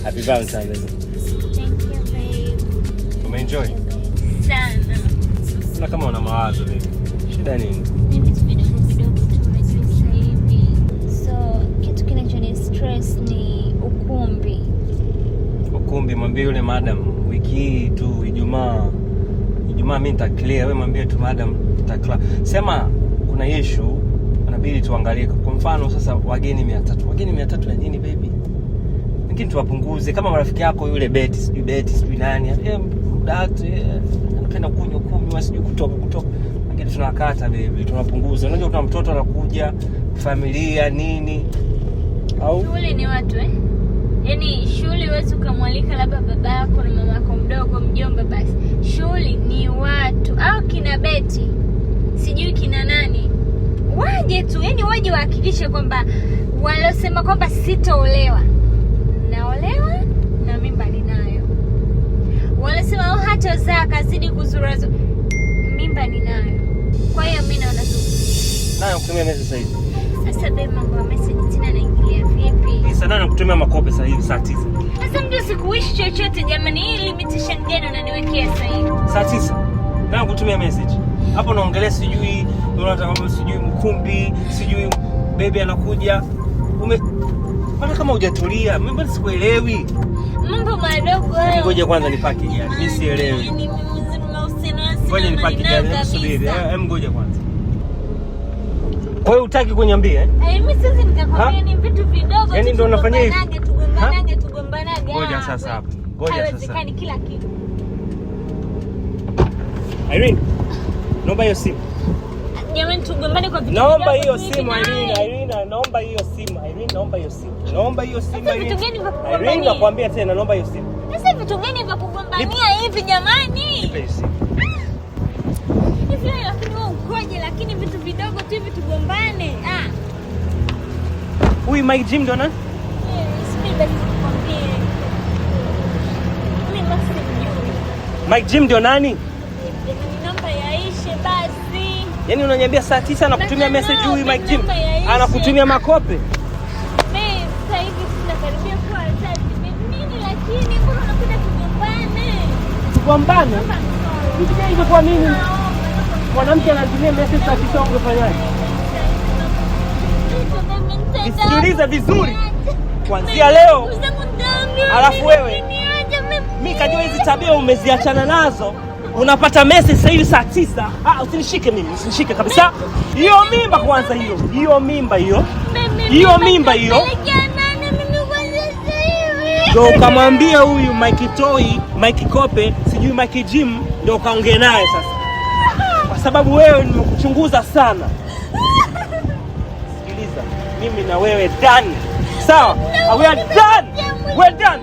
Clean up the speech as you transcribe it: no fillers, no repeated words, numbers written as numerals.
Happy Valentine's Day. Thank you, babe. Umeenjoy? Sana. Na kama una mawazo baby. Shida nini? Ni vitu vidogo tunajua sasa hivi. So, kitu kinachoni stress ni ukumbi. Ukumbi, mwambie yule madam wiki hii tu Ijumaa mimi nita clear. Wewe mwambie tu madam nita clear. Sema kuna issue inabidi tuangalie. Kwa mfano sasa wageni 300. Wageni 300 ya nini baby? Lakini tuwapunguze kama marafiki yako yule Betty nani. Anapenda kunywa sijui kutoka. Lakini tunakata baby, tunapunguza. Unajua kuna mtoto anakuja, familia nini? Au shule ni watu yaani shule wewe ukamwalika labda baba yako na mama yako mdogo mjomba basi. Shule ni watu au kina Betty. Sijui kina nani. Waje tu, yaani waje wahakikishe kwamba walosema kwamba sitaolewa naolewa na mimba ninayo. Walosema hatazaa kazidi kuzurazo mimba ninayo. Kwa hiyo mimi naona tu nayo kutumia message sasa hivi. Sasa babe, mambo ya message tena naingilia vipi? Sasa nani nakutumia makope sasa hivi saa 9? Sasa ndio sikuishi chochote jamani, hii limitation gani unaniwekea sasa hivi? Saa 9. Nani kutumia message? Hapo naongelea sijui unataka sijui mkumbi, sijui baby anakuja. Mbona kama hujatulia? Mimi bado sikuelewi. Mambo madogo hayo. Ngoja kwanza nipake gari. Mimi sielewi. Ngoja nipake gari. Subiri. Ngoja kwanza. Kwa hiyo hutaki kuniambia mimi sasa nikakwambia ni vitu vidogo. Yaani ndio unafanya hivi. Tugombanage. Ngoja sasa hapo. Ngoja sasa. Haiwezekani kila kitu. Irene, naomba hiyo simu. Jamani tugombane kwa vitu. Naomba hiyo simu Irene, naomba hiyo simu. Irene, naomba hiyo simu. Naomba hiyo simu Irene. Vitu gani vya kugombania? Irene, nakwambia tena naomba hiyo simu. Sasa vitu gani vya kugombania hivi jamani? Nipe hiyo simu. Hivi lakini wewe ukoje, lakini vitu vidogo tu hivi tugombane. Huyu Mike Jim ndo nani? Mimi basi nikwambie. Mimi basi sijui. Mike Jim ndo nani? Ni namba yaishe basi. Yaani unaniambia saa 9 anakutumia message huyu Mike Jim? Anakutumia makope? Mimi sasa hivi tunakaribia kwa wazazi. Mimi lakini mbona unakuja tugombane? Tugombane? Nikija hivyo kwa nini? Mwanamke anatumia message saa 9 ungefanyaje? Nisikilize vizuri. Kuanzia leo. Alafu wewe mimi kajua hizi tabia umeziachana nazo. Unapata message sasa hivi saa 9. Usinishike mimi, usinishike kabisa. Hiyo mimba kwanza hiyo. Hiyo mimba hiyo. Ndio ukamwambia huyu Mike Kope, sijui Mike Jim ndio kaongea naye sasa. Kwa sababu wewe nimekuchunguza sana. Sikiliza, mimi na wewe done. Sawa? We are done. We're done.